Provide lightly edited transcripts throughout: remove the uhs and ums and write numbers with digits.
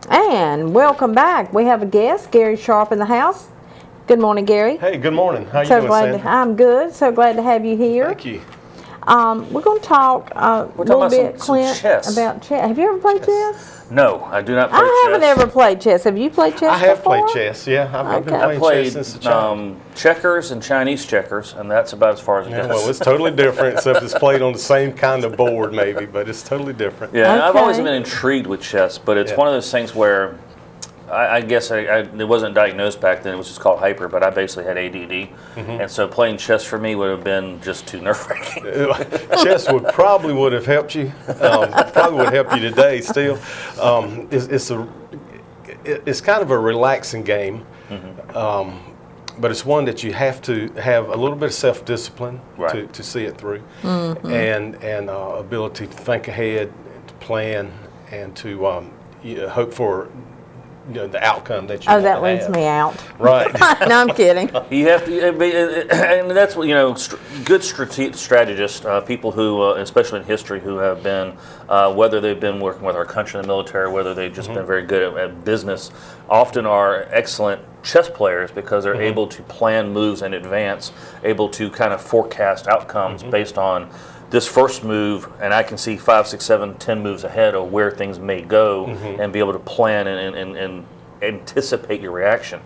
And welcome back. We have a guest, Gary Sharpe, in the house. Good morning, Gary. Hey, good morning. How you So doing, glad Sandra? I'm good. So glad to have you here. Thank you. We're going to talk a little bit, Clint, about chess. Have you ever played chess? No, I do not play chess. I haven't ever played chess. Have you played chess I have before? played chess, yeah. I've been Okay. playing I played chess since a child. checkers and Chinese checkers, and that's about as far as it Yeah, goes. well, it's totally different, except it's played on the same kind of board, maybe, but it's totally different. Yeah, and I've always Okay. been intrigued with chess, but it's Yeah. one of those things where I guess it wasn't diagnosed back then. It was just called hyper, but I basically had ADD, and so playing chess for me would have been just too nerve-wracking. Chess would have helped you. Probably would help you today still. It's kind of a relaxing game, but it's one that you have to have a little bit of self-discipline Right. to see it through, and ability to think ahead, to plan, and to hope for the outcome that you want That to leaves have. me out. Right. No, I'm kidding. You have to, and that's what good strategists, people who, especially in history, who have been, whether they've been working with our country in the military, whether they've just been very good at business, often are excellent chess players because they're able to plan moves in advance, able to kind of forecast outcomes based on this first move, and I can see 5, 6, 7, 10 moves ahead of where things may go, and be able to plan and anticipate your reaction.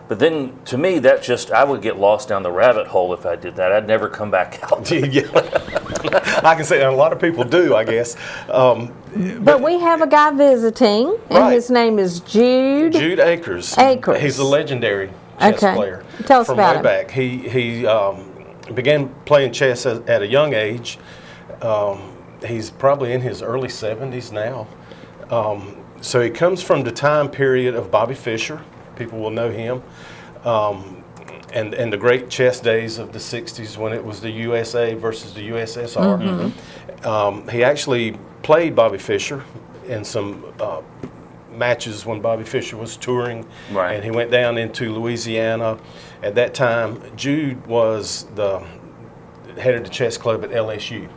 But then, to me, I would get lost down the rabbit hole if I did that. I'd never come back out. Yeah. I can say, and a lot of people do, I guess. But we have a guy visiting, and Right. his name is Jude. Jude Acers. Acers. He's a legendary chess player. Tell us from about way him. back. He began playing chess at a young age. He's probably in his early 70s now. So he comes from the time period of Bobby Fischer. People will know him. And the great chess days of the 60s when it was the USA versus the USSR. He actually played Bobby Fischer in some matches when Bobby Fischer was touring. Right. And he went down into Louisiana. At that time, Jude was the head of the chess club at LSU.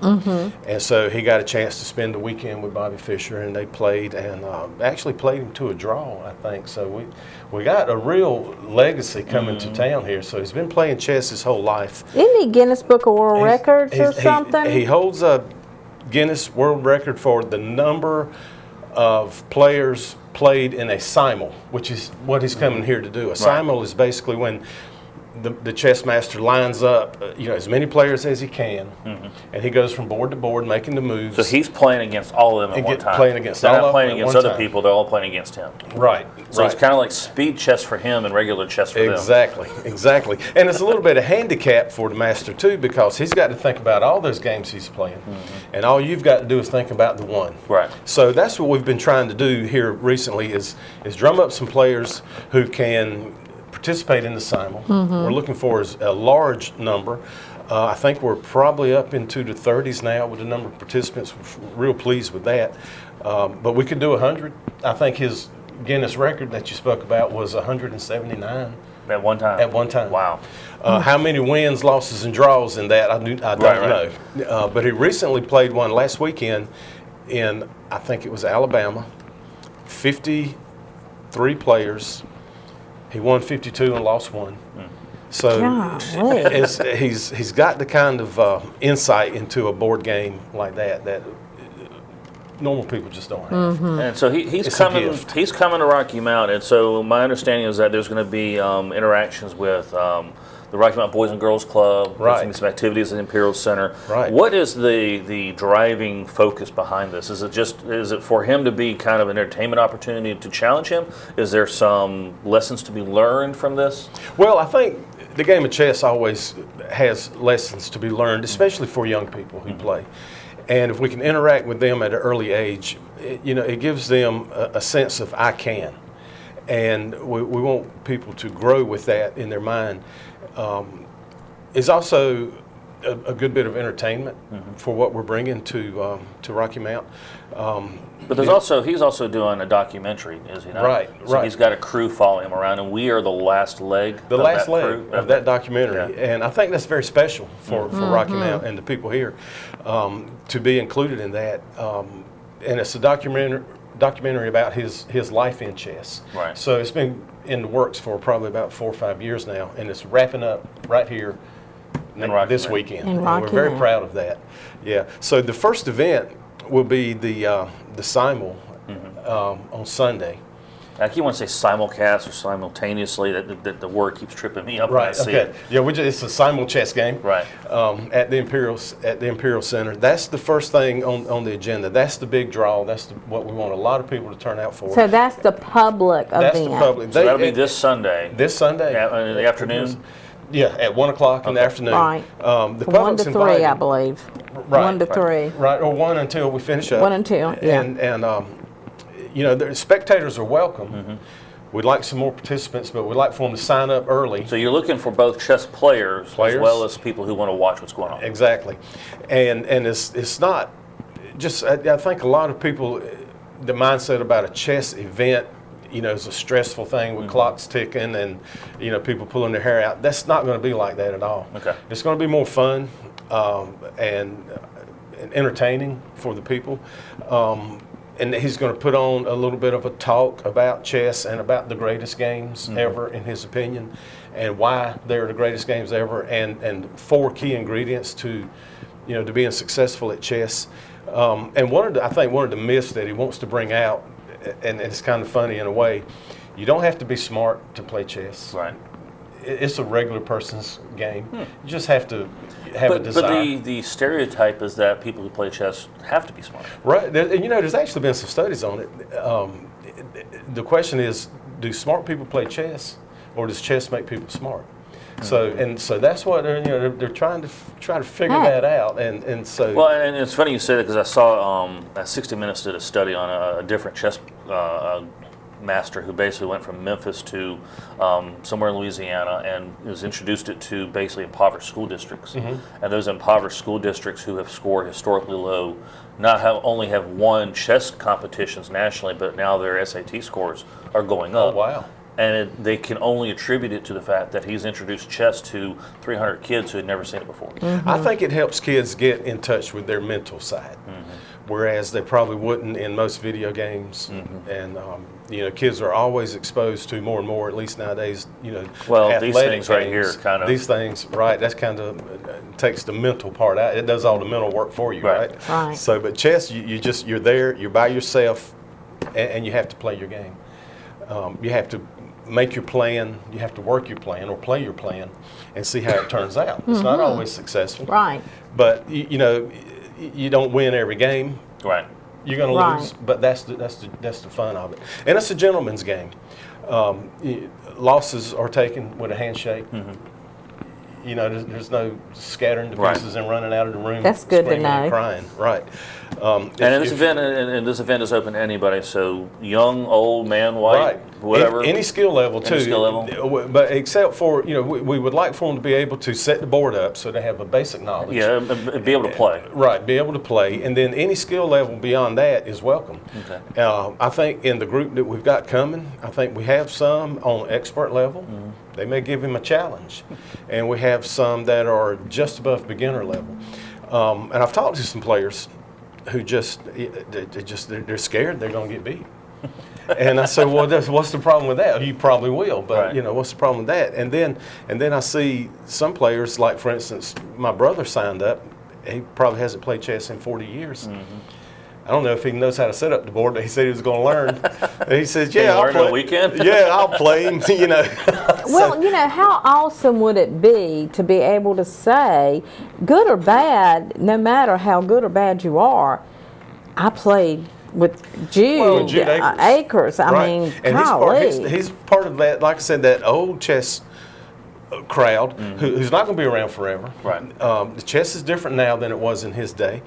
And so he got a chance to spend the weekend with Bobby Fischer, and they played, and actually played him to a draw, I think. So we got a real legacy coming to town here. So he's been playing chess his whole life. Isn't he Guinness Book of World Records or He something? holds a Guinness World Record for the number of players played in a simul, which is what he's coming here to do. A simul is basically when the chess master lines up, as many players as he can, and he goes from board to board making the moves. So he's playing against all of them at one time. Playing against They're all not of playing them at against one other time. people. They're all playing against him. Right. So it's kind of like speed chess for him and regular chess for them. Exactly. And it's a little bit of handicap for the master too, because he's got to think about all those games he's playing, and all you've got to do is think about the one. Right. So that's what we've been trying to do here recently is drum up some players who can participate in the simul. We're looking for a large number. I think we're probably up into the 30s now with the number of participants. We're real pleased with that. But we could do 100. I think his Guinness record that you spoke about was 179 At one time. at one time. Wow. How many wins, losses, and draws in that, I don't know. But he recently played one last weekend in, I think it was Alabama, 53 players. He won 52 and lost 1. So Golly. he's got the kind of insight into a board game like that normal people just don't have. And so he's It's a coming. gift. He's coming to Rocky Mount, and so my understanding is that there's going to be interactions with the Rocky Mount Boys and Girls Club. There's going to be some activities at the Imperial Center. Right. What is the driving focus behind this? Is it for him to be kind of an entertainment opportunity to challenge him? Is there some lessons to be learned from this? Well, I think the game of chess always has lessons to be learned, especially for young people who play. And if we can interact with them at an early age, it gives them a sense of I can. And we want people to grow with that in their mind. It's also a good bit of entertainment for what we're bringing to Rocky Mount. But he's also doing a documentary, is he not? Right, so right. He's got a crew following him around, and we are the last leg. The of last that leg crew, of that documentary. Yeah. And I think that's very special for Rocky Mount and the people here to be included in that. And it's a documentary documentary about his life in chess. Right. So it's been in the works for probably about 4 or 5 years now, and it's wrapping up right here this weekend. And we're very proud of that. Yeah. So the first event will be the simul on Sunday. I keep wanting to say simulcast or simultaneously. That the word keeps tripping me up. Right. When I see Okay. it. Yeah. It's a simul chess game. Right. At the Imperial Center. That's the first thing on the agenda. That's the big draw. That's what we want a lot of people to turn out for. So that's the public event. That's the public. So that'll be this Sunday. This Sunday. In the afternoon. Yeah, at 1 o'clock in the afternoon. Right. The From 1 public's to 3, invited. I believe. Right. 1 to 3. Right, or 1 until we finish up. 1 until, yeah. And the spectators are welcome. We'd like some more participants, but we'd like for them to sign up early. So you're looking for both chess players as well as people who want to watch what's going on. Exactly. And it's not just, I think a lot of people, the mindset about a chess event, is a stressful thing with clocks ticking and, people pulling their hair out. That's not going to be like that at all. Okay. It's going to be more fun and entertaining for the people. And he's going to put on a little bit of a talk about chess and about the greatest games ever, in his opinion, and why they're the greatest games ever, and 4 key ingredients to being successful at chess. And I think one of the myths that he wants to bring out, and it's kind of funny in a way, you don't have to be smart to play chess. Right. It's a regular person's game. You just have to have a desire. But the stereotype is that people who play chess have to be smart. Right. There's actually been some studies on it. The question is, do smart people play chess, or does chess make people smart? So that's what they're trying to figure that out, and so. Well, and it's funny you say that because I saw 60 Minutes did a study on a different chess master who basically went from Memphis to somewhere in Louisiana and was introduced it to basically impoverished school districts. And those impoverished school districts who have scored historically low only have won chess competitions nationally, but now their SAT scores are going up. Oh, wow. And they can only attribute it to the fact that he's introduced chess to 300 kids who had never seen it before. I think it helps kids get in touch with their mental side, whereas they probably wouldn't in most video games. And kids are always exposed to more and more, at least nowadays. Well, these things right here, kind of. These things, right? That's kind of takes the mental part out. It does all the mental work for you, right? Right. So, but chess, you're there, you're by yourself, and you have to play your game. You have to make your plan, you have to work your plan or play your plan and see how it turns out. It's not always successful. Right. But you don't win every game. Right. You're going to lose, but that's the fun of it. And it's a gentleman's game. Losses are taken with a handshake. There's no scattering to pieces and running out of the room. That's good to know. And crying. Right. And this event is open to anybody, so young, old, man, white, whatever. Any skill level too. Any skill level. But except for we would like for them to be able to set the board up so they have a basic knowledge. Yeah, be able to play. Right, be able to play, and then any skill level beyond that is welcome. Okay. I think in the group that we've got coming, I think we have some on expert level. They may give him a challenge, and we have some that are just above beginner level. And I've talked to some players who they're scared they're going to get beat. And I said, well, what's the problem with that? You probably will, but what's the problem with that? And then I see some players, like for instance, my brother signed up. He probably hasn't played chess in 40 years. I don't know if he knows how to set up the board, but he said he was going to learn. And he says, "Yeah, I'll play. Weekend? Yeah, I'll play him." Well, how awesome would it be to be able to say, good or bad, no matter how good or bad you are, I played with Jude Acers. I mean, and golly. he's part of that. Like I said, that old chess crowd who's not going to be around forever. Right. The chess is different now than it was in his day.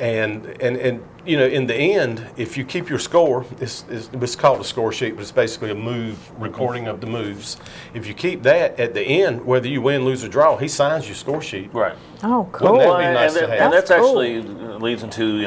And in the end, if you keep your score, it's called a score sheet, but it's basically a move recording of the moves. If you keep that at the end, whether you win, lose, or draw, he signs your score sheet. Right. Oh, cool. Wouldn't that be nice to have? And that's cool. actually leads into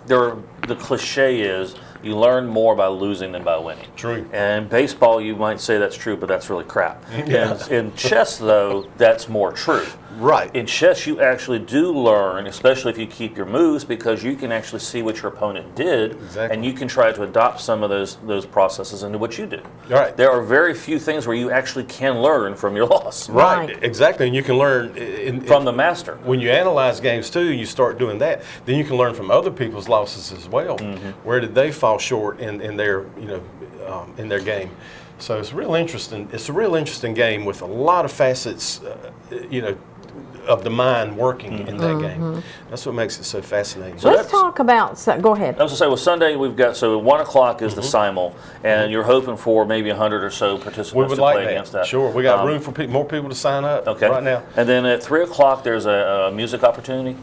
the cliche is you learn more by losing than by winning. True. And baseball, you might say that's true, but that's really crap. In chess, though, that's more true. Right. In chess, you actually do learn, especially if you keep your moves, because you can actually see what your opponent did, Exactly. and you can try to adopt some of those processes into what you do. Right. There are very few things where you actually can learn from your loss. Right. Exactly. And you can learn From the master. when you analyze games too, and you start doing that, then you can learn from other people's losses as well. Where did they fall short in their in their game? So it's real interesting. It's a real interesting game with a lot of facets, of the mind working in that game. That's what makes it so fascinating. So Let's talk about, go ahead. I was going to say, well, Sunday we've got, so 1 o'clock is the simul, and you're hoping for maybe 100 or so participants We would to like play that. against that. Sure. We got room for more people to sign up right now. And then at 3 o'clock there's a music opportunity?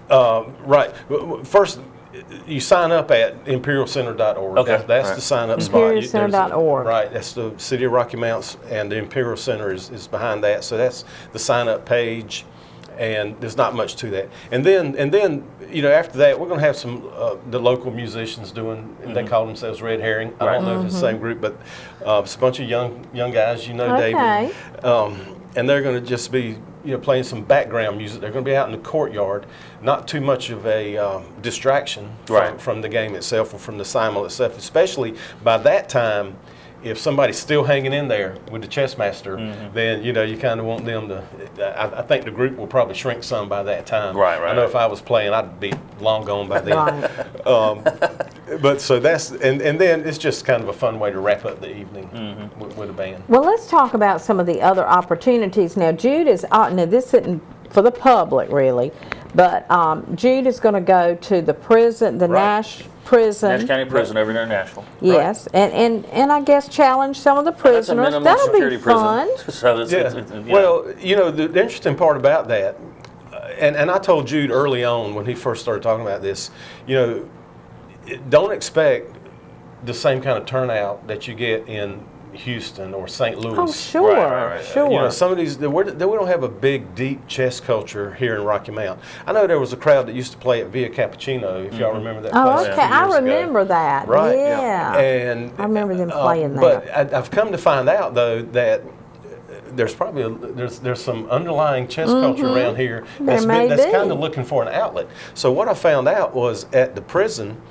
Right. First, you sign up at imperialcenter.org. Okay. That's the sign up spot. Imperialcenter.org. Right. That's the City of Rocky Mounts, and the Imperial Center is behind that. So that's the sign up page. And there's not much to that. And then after that, we're going to have some the local musicians doing. They call themselves Red Herring. I don't know if it's the same group, but it's a bunch of young guys. David. And they're going to just be playing some background music. They're going to be out in the courtyard. Not too much of a distraction from the game itself or from the simul itself. Especially by that time, if somebody's still hanging in there with the chess master, then you kind of want them to. I think the group will probably shrink some by that time. Right. I know if I was playing, I'd be long gone by then. But so that's and then it's just kind of a fun way to wrap up the evening with a band. Well, let's talk about some of the other opportunities. Now, Jude is now this isn't for the public really, but Jude is going to go to the prison, the Nash Prison. Nash County Prison over there in Nashville. Yes, and I guess challenge some of the prisoners. That's a minimum That'll security be fun. prison. So it's Well, the interesting part about that, and I told Jude early on when he first started talking about this, don't expect the same kind of turnout that you get in Houston or St. Louis. Oh, sure, Right. sure. Some of these, we don't have a big, deep chess culture here in Rocky Mount. I know there was a crowd that used to play at Via Cappuccino, if y'all remember that place. Oh, a okay. few I years ago. remember that. Right. Yeah. And I remember them playing there. But I've come to find out, though, that there's probably there's some underlying chess culture around here that's kind of looking for an outlet. So what I found out was at the prison,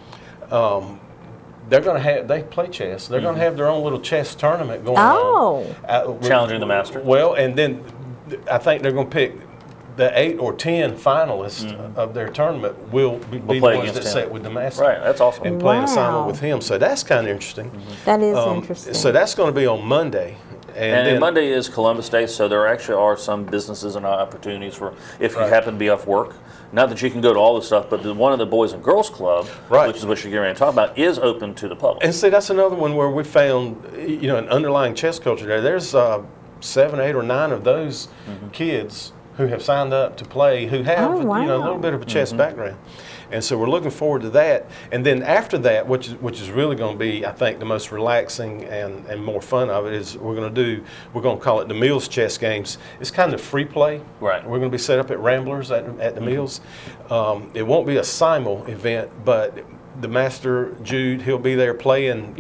they play chess. They're going to have their own little chess tournament going on. Challenging the master. Well, and then I think they're going to pick the 8 or 10 finalists of their tournament will be the ones that set with the master. Right, that's awesome. And play an assignment with him. So that's kind of interesting. That is interesting. So that's going to be on Monday. And then Monday is Columbus Day, so there actually are some businesses and opportunities for if you happen to be off work. Not that you can go to all this stuff, but one of the Boys and Girls Club, which is what you're getting ready to talk about, is open to the public. And see, that's another one where we found, an underlying chess culture there. There's 7, 8, or 9 of those kids who have signed up to play who have, a little bit of a chess background. And so we're looking forward to that. And then after that, which is really going to be, I think, the most relaxing and more fun of it, is we're going to call it the Mills Chess Games. It's kind of free play. Right. We're going to be set up at Ramblers at the Mills. It won't be a simul event, but the master, Jude, he'll be there playing,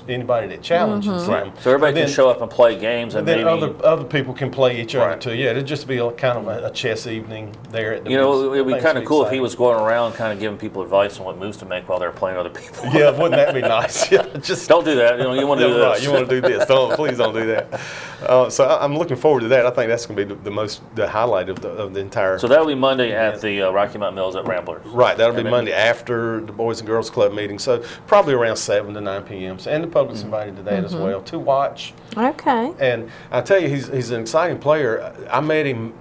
anybody that challenges him. So everybody can show up and play games, and then maybe other people can play each other too. Yeah, it'd just be kind of a chess evening there at the it'd be kind of cool if he was going around kind of giving people advice on what moves to make while they're playing other people. Yeah, wouldn't that be nice? Yeah, just don't do that. You want to do this. Right, you want to do this. Please don't do that. So I'm looking forward to that. I think that's going to be the highlight of the entire. So that'll be Monday at the Rocky Mountain Mills at Ramblers. Right, that'll be Monday after the Boys and Girls Club meeting. So probably around 7 to 9 p.m. So, and the public's invited to that as well to watch. Okay. And I tell you, he's an exciting player. I met him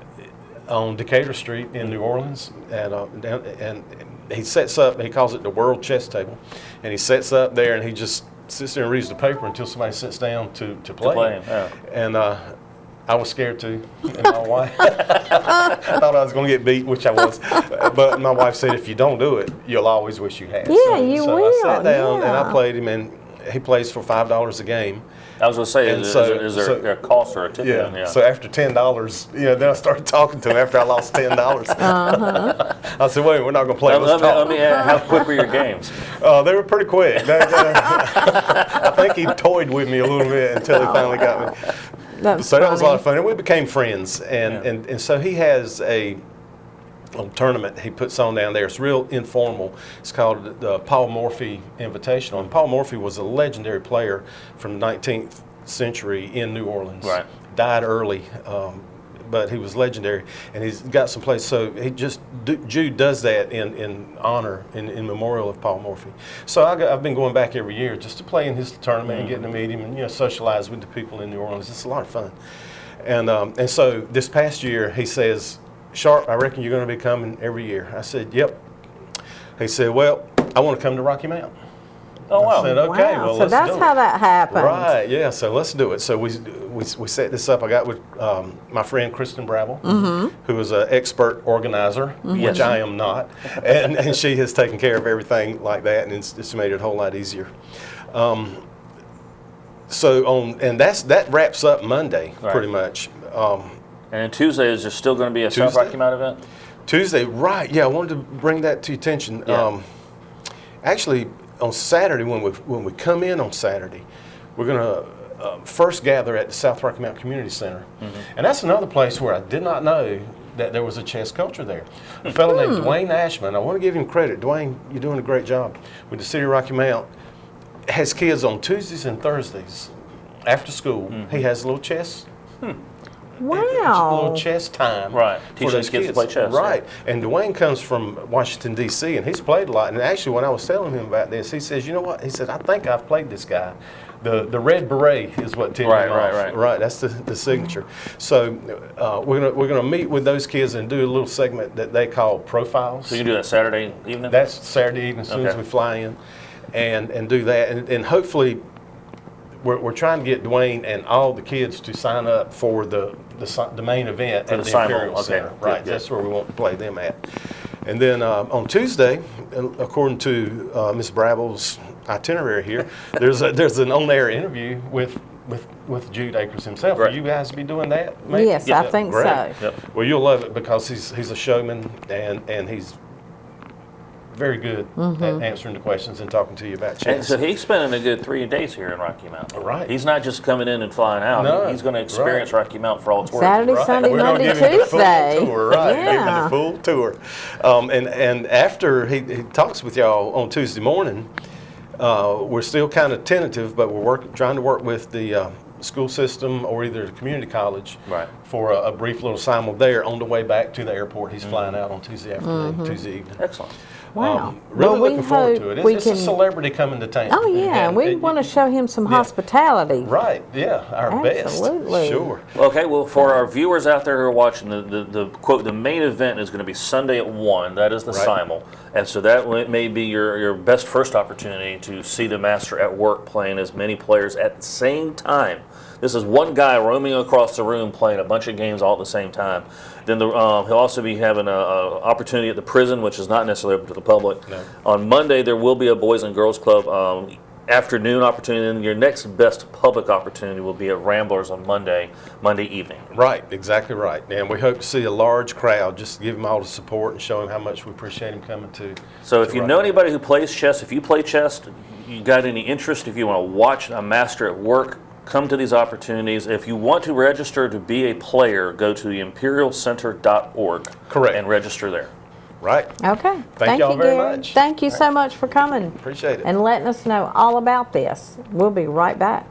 on Decatur Street in New Orleans, and he sets up. He calls it the World Chess Table, and he sets up there, and he just sits there and reads the paper until somebody sits down to play. And I was scared too, and my wife. I thought I was going to get beat, which I was. But my wife said, if you don't do it, you'll always wish you had. Yeah, you so will. I sat down and I played him, and he plays for $5 a game. I was going to say, And is there a cost or a tip? Yeah. Yeah. So after $10, then I started talking to him after I lost $10. I said, "Wait, we're not going to play. Let's talk." Let me ask, how quick were your games? They were pretty quick. I think he toyed with me a little bit until he finally got me. So that was a lot of fun, and we became friends. And so he has a tournament he puts on down there. It's real informal. It's called the Paul Morphy Invitational. And Paul Morphy was a legendary player from the 19th century in New Orleans. Right. Died early, but he was legendary. And he's got some place. So Jude does that in honor, in memorial of Paul Morphy. So I've been going back every year just to play in his tournament and getting to meet him and socialize with the people in New Orleans. It's a lot of fun. And so this past year he says, "Sharpe, I reckon you're going to be coming every year." I said, "Yep." He said, "Well, I want to come to Rocky Mount." Oh, wow. I said, "Okay, Wow. well, So let's that's do how it." that happened. Right, yeah, so let's do it. So we set this up. I got with my friend Kristen Brabble, who is an expert organizer, which Yes. I am not, and she has taken care of everything like that, and it's made it a whole lot easier. And that wraps up Monday, Right. pretty much. And then Tuesday, is there still going to be a South Tuesday? Rocky Mount event? Tuesday, right? Yeah, I wanted to bring that to your attention. Yeah. Actually, on Saturday, when we come in on Saturday, we're going to first gather at the South Rocky Mount Community Center, and that's another place where I did not know that there was a chess culture there. A fellow named Dwayne Ashman. I want to give him credit. Dwayne, you're doing a great job with the City of Rocky Mount. Has kids on Tuesdays and Thursdays after school. He has a little chess. A Wow. little chess time. Right. For Teaching those kids to play chess. Right. And Dwayne comes from Washington, D.C., and he's played a lot. And actually, when I was telling him about this, he says, "You know what?" He said, "I think I've played this guy." The red beret is what tipped him off. Right. That's the signature. So we're gonna meet with those kids and do a little segment that they call profiles. So you can do that Saturday evening? That's Saturday evening as soon as Okay. we fly in, and do that, and hopefully we're trying to get Dwayne and all the kids to sign up for the main event For at the the Simul. Imperial Okay. Center. Good, Right, good. that's where we want to play them at. And then on Tuesday, according to Ms. Brabble's itinerary here, there's an on-air interview with Jude Acers himself. Right. Will you guys be doing that? Maybe? Yes, I think Great. so. Yep. Well, you'll love it because he's a showman and he's very good at answering the questions and talking to you about chess. And so he's spending a good 3 days here in Rocky Mount. Right. He's not just coming in and flying out. No, He's going to experience Rocky Mount for all it's worth. Saturday, Right. Sunday, We're gonna Monday, give him the full Tuesday. tour, right? Give him Yeah. the full tour. And after he talks with y'all on Tuesday morning, we're still kind of tentative, but we're trying to work with the school system or either the community college Right. for a brief little simul there on the way back to the airport. He's flying out on Tuesday afternoon, Tuesday evening. Excellent. Wow. Really Well, we looking forward to hope it. we It's a can- celebrity coming to town. Oh, yeah. And We want to show him some hospitality. Right, yeah, our best. Absolutely. Sure. Okay, well, for our viewers out there who are watching, the quote, the main event is going to be Sunday at 1. That is the Right. simul. And so that may be your best first opportunity to see the master at work playing as many players at the same time. This is one guy roaming across the room playing a bunch of games all at the same time. Then he'll also be having an opportunity at the prison, which is not necessarily open to the public. No. On Monday, there will be a Boys and Girls Club afternoon opportunity, and your next best public opportunity will be at Ramblers on Monday evening. Right, exactly right. And we hope to see a large crowd just to give him all the support and show him how much we appreciate him coming to. So if you Rocky know Mount. anybody who plays chess, if you play chess, you got any interest, if you want to watch a master at work, come to these opportunities. If you want to register to be a player, go to imperialcenter.org. Correct. And register there. Right. Okay. Thank y'all you, very Gary. much. Thank you so much for coming Appreciate it. and letting us know all about this. We'll be right back.